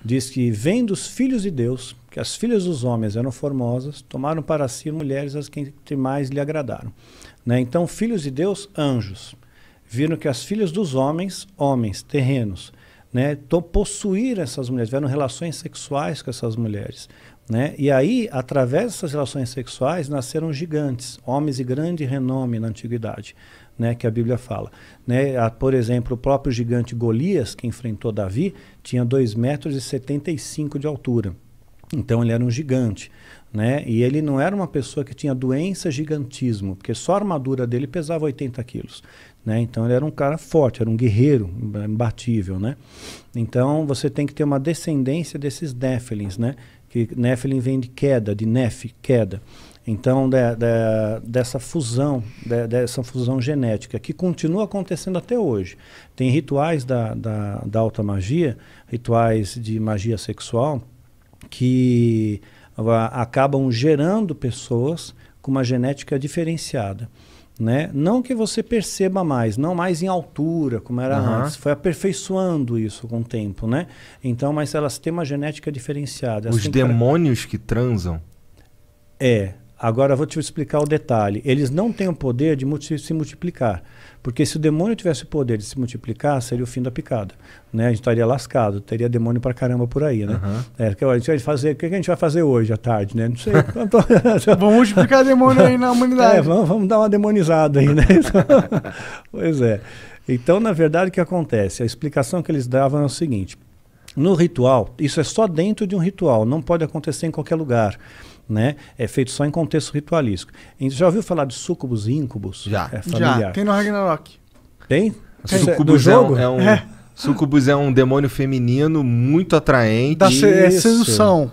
diz que vem dos filhos de Deus, que as filhas dos homens eram formosas, tomaram para si mulheres as que mais lhe agradaram. Né? Então, filhos de Deus, anjos, viram que as filhas dos homens, homens, terrenos, né, possuíram essas mulheres, tiveram relações sexuais com essas mulheres. Né? E aí, através dessas relações sexuais, nasceram gigantes, homens de grande renome na antiguidade, né, que a Bíblia fala. Né? Por exemplo, o próprio gigante Golias, que enfrentou Davi, tinha 2,75 metros de altura. Então ele era um gigante. Né? E ele não era uma pessoa que tinha doença gigantismo, porque só a armadura dele pesava 80 quilos. Né? Então ele era um cara forte, era um guerreiro imbatível. Né? Então você tem que ter uma descendência desses Néfilins, né? Que Néfilim vem de queda, de Nef, queda. Então, dessa fusão genética, que continua acontecendo até hoje. Tem rituais da alta magia, rituais de magia sexual, que acabam gerando pessoas com uma genética diferenciada. Né? Não que você perceba mais, não mais em altura, como era antes, foi aperfeiçoando isso com o tempo, né? Então, mas elas têm uma genética diferenciada. Os demônios que transam? Agora eu vou te explicar o detalhe. Eles não têm o poder de se multiplicar, porque se o demônio tivesse o poder de se multiplicar, seria o fim da picada. Né? A gente estaria lascado, teria demônio pra caramba por aí. Né? O que a gente vai fazer hoje à tarde? Né? Não sei. Vamos multiplicar demônio aí na humanidade. Vamos dar uma demonizada aí. Né? Pois é. Então, na verdade, o que acontece? A explicação que eles davam é o seguinte. No ritual, isso é só dentro de um ritual, não pode acontecer em qualquer lugar. Né? É feito só em contexto ritualístico. Já ouviu falar de súcubus e íncubos? Já. É familiar. Já. Tem no Ragnarok. Tem? Do jogo? Súcubus é um demônio feminino muito atraente. É sedução.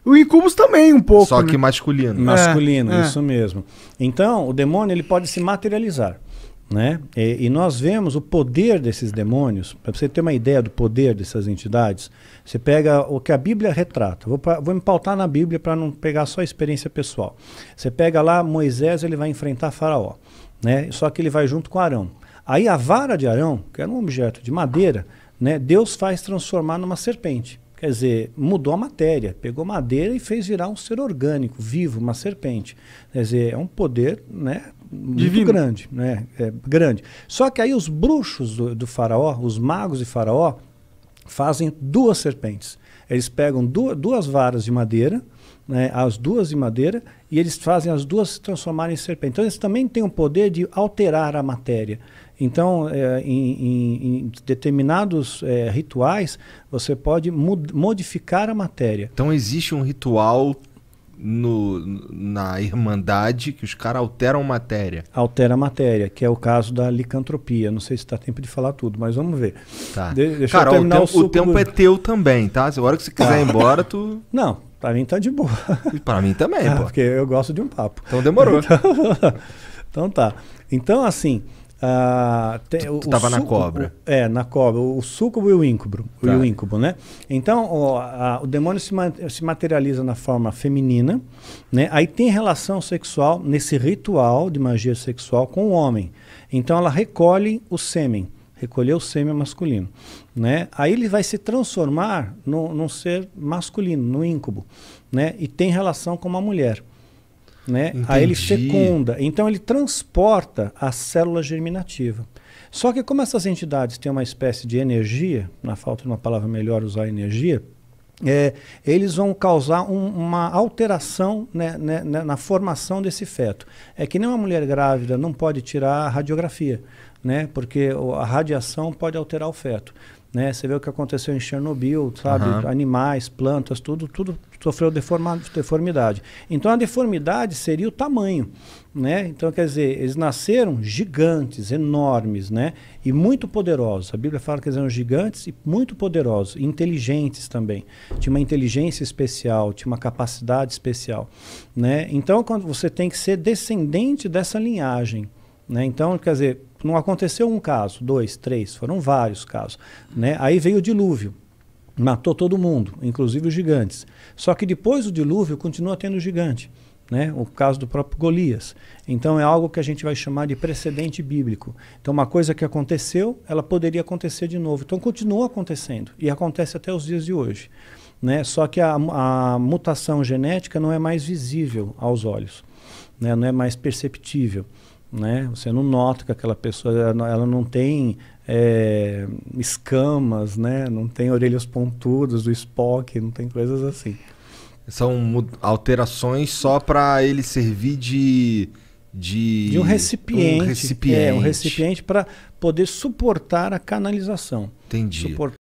O Incubus também um pouco. Só que masculino. Masculino, isso mesmo. Então, o demônio ele pode se materializar. Né? E nós vemos o poder desses demônios. Para você ter uma ideia do poder dessas entidades, você pega o que a Bíblia retrata. Vou me pautar na Bíblia para não pegar só a experiência pessoal. Você pega lá Moisés, ele vai enfrentar Faraó, né? Só que ele vai junto com Arão. Aí a vara de Arão, que era um objeto de madeira, né? Deus faz transformar numa serpente. Quer dizer, mudou a matéria, pegou madeira e fez virar um ser orgânico, vivo, uma serpente. Quer dizer, é um poder, né, muito divino. Grande. Né, grande. Só que aí os bruxos do faraó, os magos de faraó, fazem duas serpentes. Eles pegam duas varas de madeira, né, as duas de madeira, e eles fazem as duas se transformarem em serpente. Então eles também têm o poder de alterar a matéria. Então, em determinados rituais, você pode modificar a matéria. Então existe um ritual na Irmandade que os caras alteram matéria. Altera a matéria, que é o caso da licantropia. Não sei se está tempo de falar tudo, mas vamos ver. Tá. Deixa cara, eu terminar o tempo é teu também, tá? Se a hora que você quiser ir embora, tu... Não, pra mim tá de boa. Pra mim também, pô. Porque eu gosto de um papo. Então demorou. Então tá. Então, assim... tu tava na cobra. Na cobra. O súcubo e o íncubo. Tá. E o íncubo, né? Então, o demônio se materializa na forma feminina, né? Aí tem relação sexual nesse ritual de magia sexual com o homem. Então, ela recolhe o sêmen. Recolheu o sêmen masculino. Né? Aí ele vai se transformar num ser masculino, no íncubo. Né? E tem relação com uma mulher. Né? Aí ele fecunda, então ele transporta a célula germinativa. Só que como essas entidades têm uma espécie de energia, na falta de uma palavra melhor usar energia, eles vão causar uma alteração, né, na formação desse feto. É que nem uma mulher grávida não pode tirar a radiografia, né, porque a radiação pode alterar o feto. Né? Você vê o que aconteceu em Chernobyl, sabe? Animais, plantas, tudo sofreu deformidade. Então a deformidade seria o tamanho, né? Então, quer dizer, eles nasceram gigantes, enormes, né? E muito poderosos. A Bíblia fala que eles eram gigantes e muito poderosos, inteligentes também. Tinha uma inteligência especial, tinha uma capacidade especial, né? Então, quando você tem que ser descendente dessa linhagem, né? Então, quer dizer, não aconteceu um caso, 2, 3, foram vários casos. Né? Aí veio o dilúvio, matou todo mundo, inclusive os gigantes. Só que depois do dilúvio continua tendo gigante. né? O caso do próprio Golias. Então é algo que a gente vai chamar de precedente bíblico. Então uma coisa que aconteceu, ela poderia acontecer de novo. Então continua acontecendo e acontece até os dias de hoje, né? Só que a mutação genética não é mais visível aos olhos, né? Não é mais perceptível, né? Você não nota que aquela pessoa ela não tem escamas, né? Não tem orelhas pontudas do Spock, não tem coisas assim. São alterações só para ele servir de um recipiente. Um recipiente para poder suportar a canalização. Entendi.